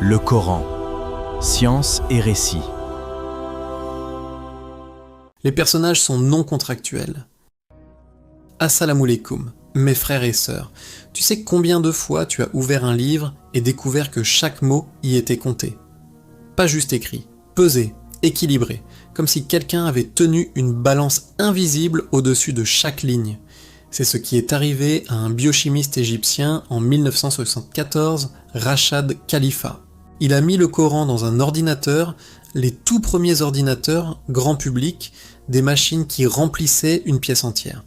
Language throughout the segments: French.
Le Coran, science et récit. Les personnages sont non contractuels. Assalamu alaikum, mes frères et sœurs. Tu sais combien de fois tu as ouvert un livre et découvert que chaque mot y était compté? Pas juste écrit, pesé, équilibré, comme si quelqu'un avait tenu une balance invisible au-dessus de chaque ligne. C'est ce qui est arrivé à un biochimiste égyptien en 1974, Rachad Khalifa. Il a mis le Coran dans un ordinateur, les tout premiers ordinateurs, grand public, des machines qui remplissaient une pièce entière.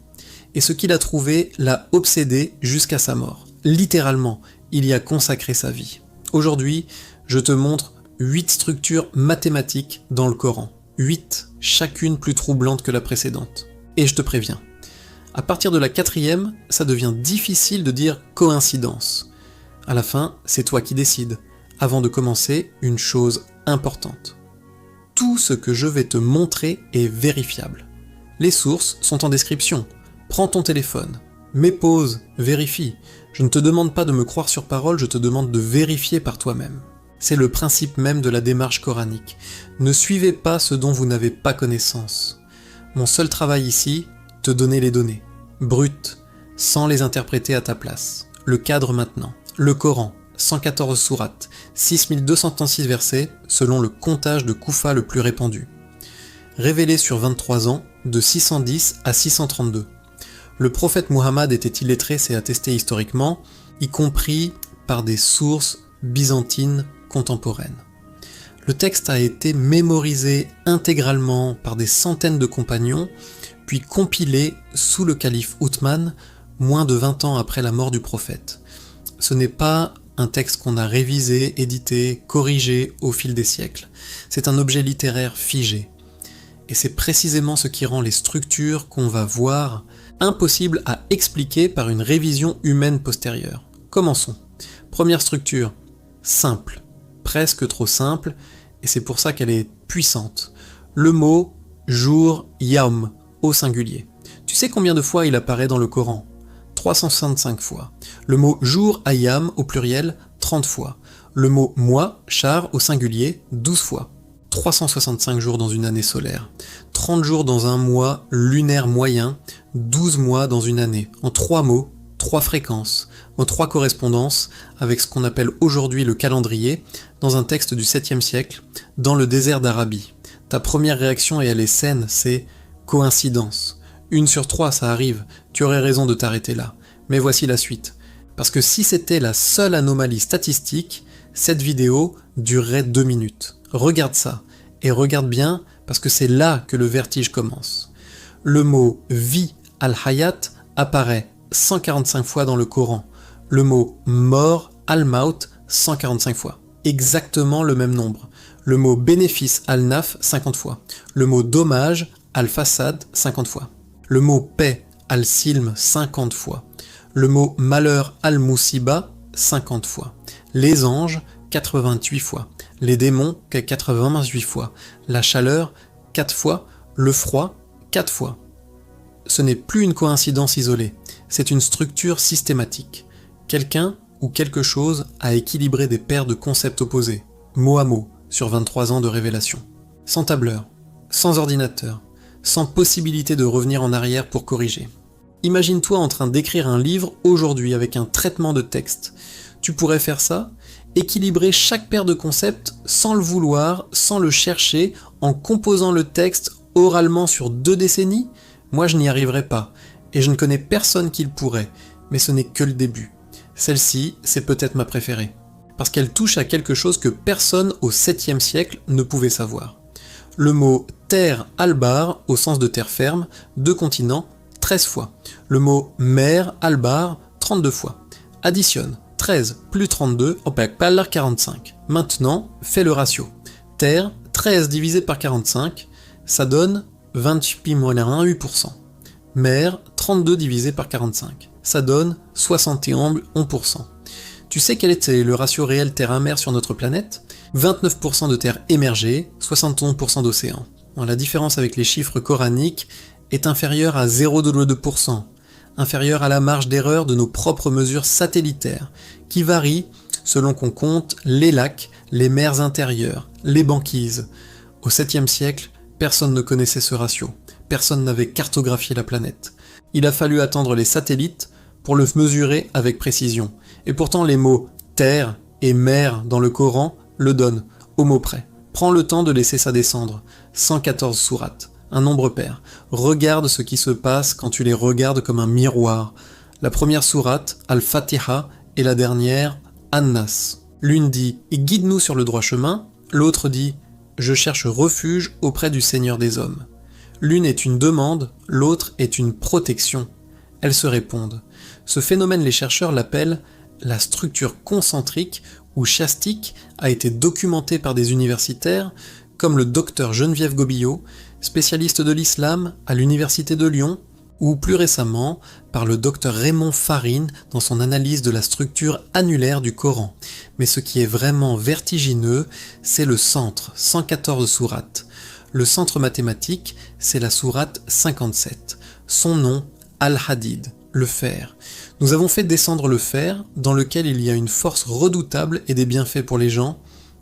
Et ce qu'il a trouvé l'a obsédé jusqu'à sa mort. Littéralement, il y a consacré sa vie. Aujourd'hui, je te montre 8 structures mathématiques dans le Coran. 8, chacune plus troublante que la précédente. Et je te préviens, à partir de la 4e, ça devient difficile de dire coïncidence. À la fin, c'est toi qui décides. Avant de commencer, une chose importante. Tout ce que je vais te montrer est vérifiable. Les sources sont en description. Prends ton téléphone. Mets pause, vérifie. Je ne te demande pas de me croire sur parole, je te demande de vérifier par toi-même. C'est le principe même de la démarche coranique. Ne suivez pas ce dont vous n'avez pas connaissance. Mon seul travail ici, te donner les données. Brutes, sans les interpréter à ta place. Le cadre maintenant. Le Coran, 114 sourates, 6236 versets, selon le comptage de Koufa le plus répandu. Révélé sur 23 ans, de 610 à 632. Le prophète Muhammad était illettré, c'est attesté historiquement, y compris par des sources byzantines contemporaines. Le texte a été mémorisé intégralement par des centaines de compagnons, puis compilé sous le calife Othman, moins de 20 ans après la mort du prophète. Ce n'est pas un texte qu'on a révisé, édité, corrigé au fil des siècles. C'est un objet littéraire figé. Et c'est précisément ce qui rend les structures qu'on va voir impossibles à expliquer par une révision humaine postérieure. Commençons. Première structure, simple, presque trop simple, et c'est pour ça qu'elle est puissante. Le mot jour, yaum, au singulier. Tu sais combien de fois il apparaît dans le Coran? 365 fois. Le mot jour, ayam, au pluriel, 30 fois. Le mot mois, char, au singulier, 12 fois. 365 jours dans une année solaire. 30 jours dans un mois lunaire moyen, 12 mois dans une année. En 3 mots, 3 fréquences, en 3 correspondances avec ce qu'on appelle aujourd'hui le calendrier, dans un texte du 7e siècle, dans le désert d'Arabie. Ta première réaction, et elle est saine, c'est coïncidence. 1 sur 3, ça arrive, tu aurais raison de t'arrêter là. Mais voici la suite. Parce que si c'était la seule anomalie statistique, cette vidéo durerait 2 minutes. Regarde ça, et regarde bien, parce que c'est là que le vertige commence. Le mot vie al-hayat apparaît 145 fois dans le Coran. Le mot mort al-maut 145 fois. Exactement le même nombre. Le mot bénéfice al-naf 50 fois. Le mot dommage al-fasad 50 fois. Le mot paix al-silm 50 fois. Le mot malheur al-musiba 50 fois. Les anges 88 fois. Les démons 88 fois. La chaleur 4 fois. Le froid 4 fois. Ce n'est plus une coïncidence isolée, c'est une structure systématique. Quelqu'un ou quelque chose a équilibré des paires de concepts opposés, mot à mot, sur 23 ans de révélation. Sans tableur, sans ordinateur, sans possibilité de revenir en arrière pour corriger. Imagine-toi en train d'écrire un livre aujourd'hui avec un traitement de texte. Tu pourrais faire ça, équilibrer chaque paire de concepts sans le vouloir, sans le chercher, en composant le texte oralement sur 2 décennies? Moi je n'y arriverai pas, et je ne connais personne qui le pourrait, mais ce n'est que le début. Celle-ci, c'est peut-être ma préférée, parce qu'elle touche à quelque chose que personne au 7e siècle ne pouvait savoir. Le mot terre albar, au sens de terre ferme, 2 continents, 13 fois. Le mot mer albar, 32 fois. Additionne, 13 plus 32, on peut pas 45. Maintenant, fais le ratio. Terre, 13 divisé par 45, ça donne 28,1%. Mer, 32 divisé par 45. Ça donne 71%. Tu sais quel était le ratio réel terre-mer sur notre planète? 29% de terre émergée, 71% d'océan. La différence avec les chiffres coraniques est inférieure à 0,2%, inférieure à la marge d'erreur de nos propres mesures satellitaires, qui varient selon qu'on compte les lacs, les mers intérieures, les banquises. Au 7e siècle, personne ne connaissait ce ratio, personne n'avait cartographié la planète. Il a fallu attendre les satellites pour le mesurer avec précision. Et pourtant les mots « terre » et « mer » dans le Coran le donnent, au mot près. Prends le temps de laisser ça descendre. 114 sourates, un nombre pair. Regarde ce qui se passe quand tu les regardes comme un miroir. La première sourate, Al-Fatiha, et la dernière, An-Nas. L'une dit « Guide-nous sur le droit chemin », l'autre dit « Je cherche refuge auprès du Seigneur des hommes ». L'une est une demande, l'autre est une protection. Elles se répondent. Ce phénomène, les chercheurs l'appellent la structure concentrique ou chiastique, a été documenté par des universitaires comme le docteur Geneviève Gobillot, spécialiste de l'islam à l'université de Lyon, ou plus récemment par le docteur Raymond Farine dans son analyse de la structure annulaire du Coran. Mais ce qui est vraiment vertigineux, c'est le centre, 114 sourates. Le centre mathématique, c'est la sourate 57. Son nom, Al-Hadid, le fer. Nous avons fait descendre le fer, dans lequel il y a une force redoutable et des bienfaits pour les gens.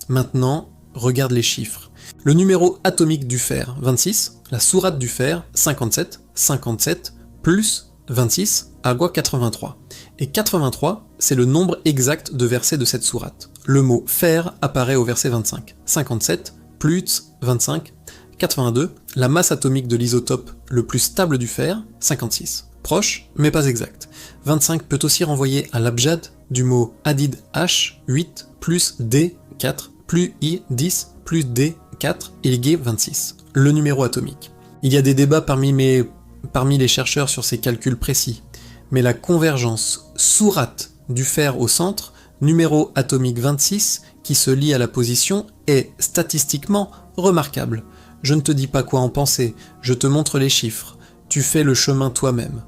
Maintenant, regarde les chiffres. Le numéro atomique du fer, 26, la sourate du fer, 57, 57, plus 26, = 83. Et 83, c'est le nombre exact de versets de cette sourate. Le mot fer apparaît au verset 25. 57, plus 25, 82, la masse atomique de l'isotope le plus stable du fer, 56. Proche, mais pas exact. 25 peut aussi renvoyer à l'abjad du mot hadid H, 8, plus D, 4, plus I, 10, plus D, 4, = 26. Le numéro atomique. Il y a des débats parmi les chercheurs sur ces calculs précis, mais la convergence sourate du fer au centre, numéro atomique 26, qui se lie à la position, est statistiquement remarquable. Je ne te dis pas quoi en penser, je te montre les chiffres, tu fais le chemin toi-même.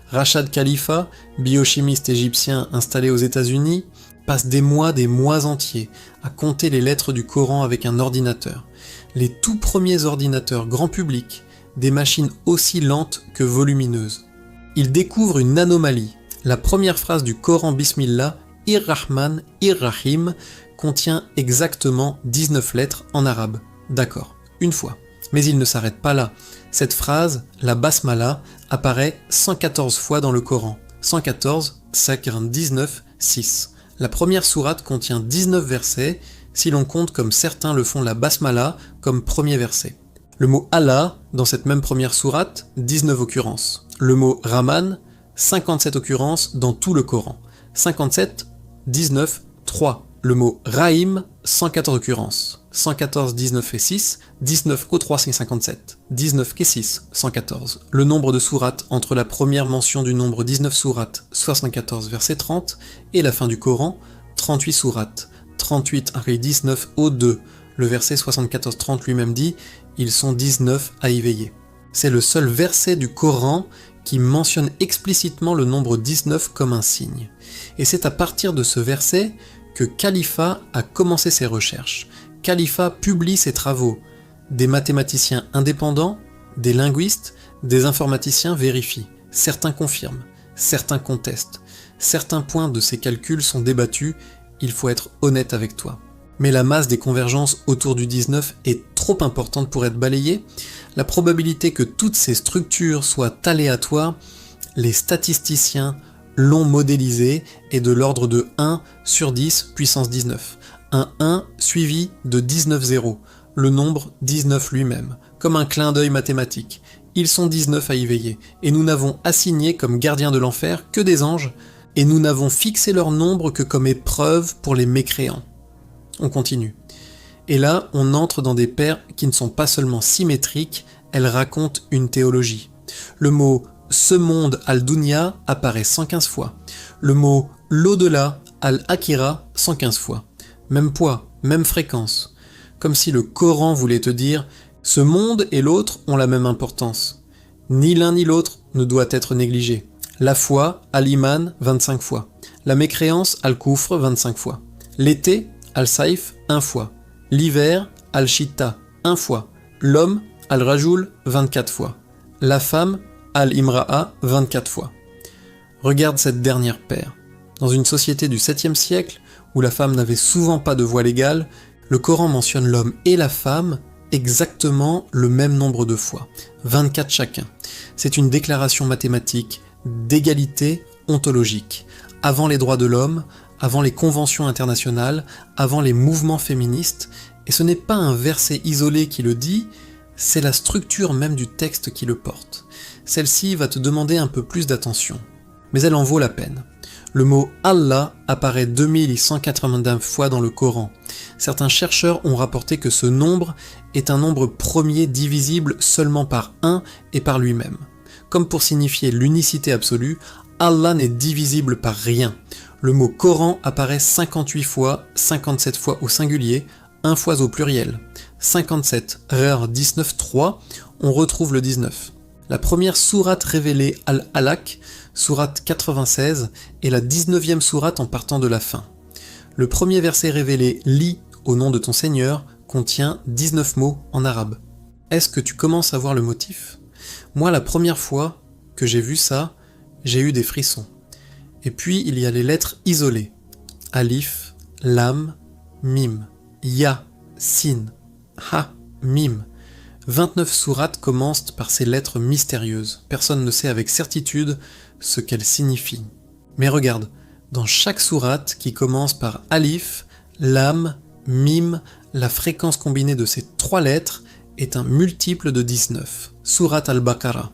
Rachad Khalifa, biochimiste égyptien installé aux États-Unis, passe des mois entiers à compter les lettres du Coran avec un ordinateur. Les tout premiers ordinateurs grand public, des machines aussi lentes que volumineuses. Il découvre une anomalie. La première phrase du Coran Bismillah, Ir-Rahman, Ir-Rahim, contient exactement 19 lettres en arabe. D'accord, une fois. Mais il ne s'arrête pas là. Cette phrase, la basmala, apparaît 114 fois dans le Coran. 114, ça crée 19, 6. La première sourate contient 19 versets, si l'on compte comme certains le font la basmala comme premier verset. Le mot Allah, dans cette même première sourate, 19 occurrences. Le mot Rahman, 57 occurrences dans tout le Coran. 57, 19, 3. Le mot Rahim, 114 occurrences. 114, 19 et 6, 19 au 3, c'est 57. 19 et 6, 114. Le nombre de sourates entre la première mention du nombre 19 sourates, 74 verset 30, et la fin du Coran, 38 sourates. 38 avec 19 au 2. Le verset 74-30 lui-même dit « Ils sont 19 à y veiller ». C'est le seul verset du Coran qui mentionne explicitement le nombre 19 comme un signe. Et c'est à partir de ce verset que Khalifa a commencé ses recherches. Khalifa publie ses travaux. Des mathématiciens indépendants, des linguistes, des informaticiens vérifient. Certains confirment, certains contestent. Certains points de ces calculs sont débattus, il faut être honnête avec toi. Mais la masse des convergences autour du 19 est trop importante pour être balayée. La probabilité que toutes ces structures soient aléatoires, les statisticiens l'ont modélisée est de l'ordre de 1 sur 10 puissance 19. Un 1 suivi de 19 zéros, le nombre 19 lui-même, comme un clin d'œil mathématique. Ils sont 19 à y veiller, et nous n'avons assigné comme gardiens de l'enfer que des anges, et nous n'avons fixé leur nombre que comme épreuve pour les mécréants. On continue. Et là, on entre dans des paires qui ne sont pas seulement symétriques, elles racontent une théologie. Le mot « ce monde al-dunya » apparaît 115 fois. Le mot « l'au-delà » al-akira 115 fois. Même poids, même fréquence. Comme si le Coran voulait te dire « ce monde et l'autre ont la même importance. Ni l'un ni l'autre ne doit être négligé. La foi, al-iman, 25 fois. La mécréance, al-kufr, 25 fois. L'été, al-saïf, 1 fois. L'hiver, al-shitta, 1 fois. L'homme, al-rajoul, 24 fois. La femme, al-imra'a, 24 fois. Regarde cette dernière paire. Dans une société du 7e siècle, où la femme n'avait souvent pas de voile égale, Le Coran mentionne l'homme et la femme exactement le même nombre de fois, 24 chacun. C'est une déclaration mathématique d'égalité ontologique. Avant les droits de l'homme, avant les conventions internationales, avant les mouvements féministes, et ce n'est pas un verset isolé qui le dit, c'est la structure même du texte qui le porte. Celle-ci va te demander un peu plus d'attention, mais elle en vaut la peine. Le mot Allah apparaît 2189 fois dans le Coran. Certains chercheurs ont rapporté que ce nombre est un nombre premier divisible seulement par 1 et par lui-même. Comme pour signifier l'unicité absolue, Allah n'est divisible par rien. Le mot Coran apparaît 58 fois, 57 fois au singulier, 1 fois au pluriel. 57, 19, 3, on retrouve le 19. La première sourate révélée Al-Alaq, sourate 96, est la 19e sourate en partant de la fin. Le premier verset révélé Lis au nom de ton Seigneur contient 19 mots en arabe. Est-ce que tu commences à voir le motif ? Moi, la première fois que j'ai vu ça, j'ai eu des frissons. Et puis, il y a les lettres isolées. Alif, Lam, Mim, Ya, Sin, Ha, Mim. 29 sourates commencent par ces lettres mystérieuses. Personne ne sait avec certitude ce qu'elles signifient. Mais regarde, dans chaque sourate qui commence par Alif, Lam, Mim, la fréquence combinée de ces 3 lettres est un multiple de 19. Sourate al-Baqarah.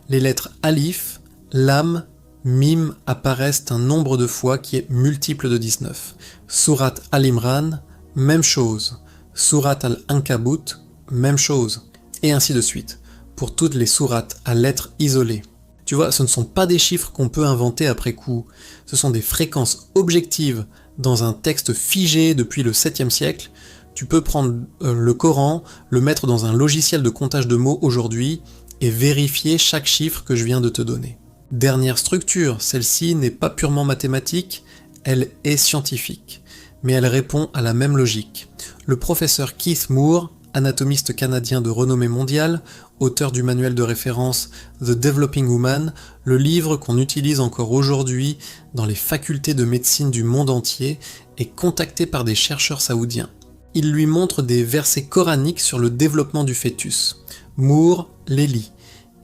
Les lettres Alif, Lam, Mim apparaissent un nombre de fois qui est multiple de 19. Sourate Al-Imran, même chose. Sourate Al-Ankabut, même chose. Et ainsi de suite, pour toutes les sourates à lettres isolées. Tu vois, ce ne sont pas des chiffres qu'on peut inventer après coup, ce sont des fréquences objectives dans un texte figé depuis le 7e siècle. Tu peux prendre le Coran, le mettre dans un logiciel de comptage de mots aujourd'hui et vérifier chaque chiffre que je viens de te donner. Dernière structure, celle-ci n'est pas purement mathématique, elle est scientifique, mais elle répond à la même logique. Le professeur Keith Moore, anatomiste canadien de renommée mondiale, auteur du manuel de référence The Developing Woman, le livre qu'on utilise encore aujourd'hui dans les facultés de médecine du monde entier, est contacté par des chercheurs saoudiens. Il lui montre des versets coraniques sur le développement du fœtus. Moore les lit,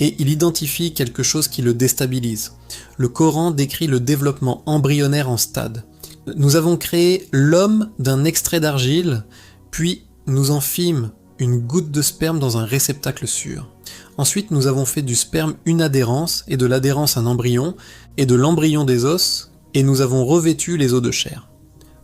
et il identifie quelque chose qui le déstabilise. Le Coran décrit le développement embryonnaire en stades. Nous avons créé l'homme d'un extrait d'argile, puis nous en fîmes une goutte de sperme dans un réceptacle sûr. Ensuite, nous avons fait du sperme une adhérence, et de l'adhérence un embryon, et de l'embryon des os, et nous avons revêtu les os de chair.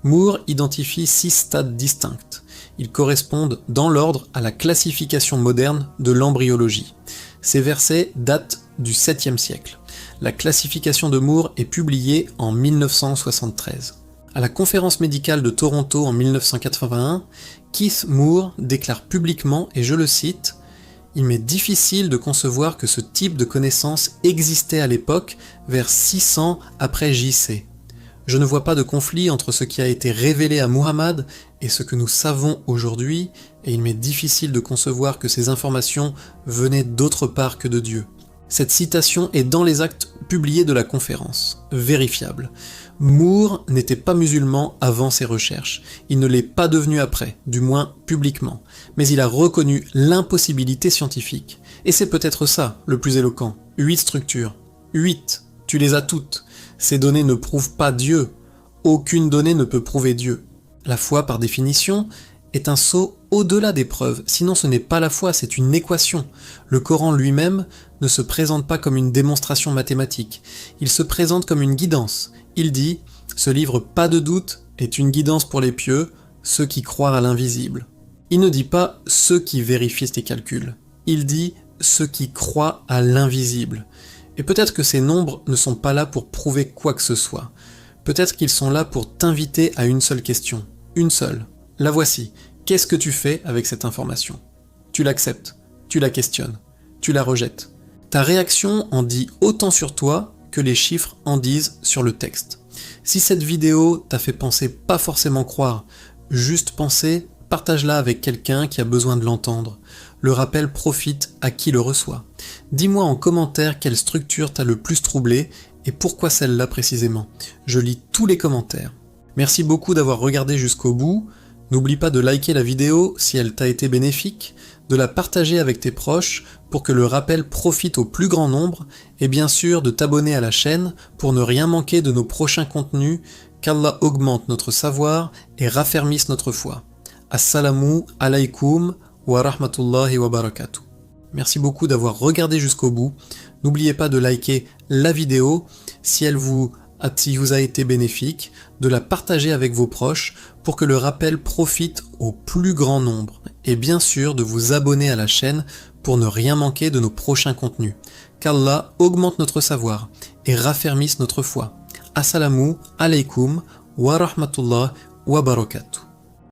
Moore identifie 6 stades distincts. Ils correspondent dans l'ordre à la classification moderne de l'embryologie. Ces versets datent du 7e siècle. La classification de Moore est publiée en 1973. À la conférence médicale de Toronto en 1981, Keith Moore déclare publiquement, et je le cite, « Il m'est difficile de concevoir que ce type de connaissance existait à l'époque, vers 600 après JC. Je ne vois pas de conflit entre ce qui a été révélé à Muhammad et ce que nous savons aujourd'hui, et il m'est difficile de concevoir que ces informations venaient d'autre part que de Dieu. » Cette citation est dans les actes publiés de la conférence, vérifiable. Moore n'était pas musulman avant ses recherches, il ne l'est pas devenu après, du moins publiquement, mais il a reconnu l'impossibilité scientifique. Et c'est peut-être ça, le plus éloquent. 8 structures. 8, tu les as toutes. Ces données ne prouvent pas Dieu. Aucune donnée ne peut prouver Dieu. La foi, par définition, est un saut au-delà des preuves, sinon ce n'est pas la foi, c'est une équation. Le Coran lui-même ne se présente pas comme une démonstration mathématique, il se présente comme une guidance. Il dit « Ce livre, pas de doute, est une guidance pour les pieux, ceux qui croient à l'invisible. » Il ne dit pas « ceux qui vérifient tes calculs », il dit « ceux qui croient à l'invisible ». Et peut-être que ces nombres ne sont pas là pour prouver quoi que ce soit. Peut-être qu'ils sont là pour t'inviter à une seule question. Une seule. La voici. Qu'est-ce que tu fais avec cette information ? Tu l'acceptes, tu la questionnes, tu la rejettes. Ta réaction en dit autant sur toi que les chiffres en disent sur le texte. Si cette vidéo t'a fait penser, pas forcément croire, juste penser, partage-la avec quelqu'un qui a besoin de l'entendre. Le rappel profite à qui le reçoit. Dis-moi en commentaire quelle structure t'a le plus troublé et pourquoi celle-là précisément. Je lis tous les commentaires. Merci beaucoup d'avoir regardé jusqu'au bout. N'oublie pas de liker la vidéo si elle t'a été bénéfique, de la partager avec tes proches pour que le rappel profite au plus grand nombre, et bien sûr de t'abonner à la chaîne pour ne rien manquer de nos prochains contenus, qu'Allah augmente notre savoir et raffermisse notre foi. Assalamu alaikum wa rahmatullahi wa barakatuh. Merci beaucoup d'avoir regardé jusqu'au bout. N'oubliez pas de liker la vidéo si vous a été bénéfique, de la partager avec vos proches pour que le rappel profite au plus grand nombre, et bien sûr de vous abonner à la chaîne pour ne rien manquer de nos prochains contenus. Qu'Allah augmente notre savoir et raffermisse notre foi. Assalamu alaikum wa rahmatullah wa barakatuh.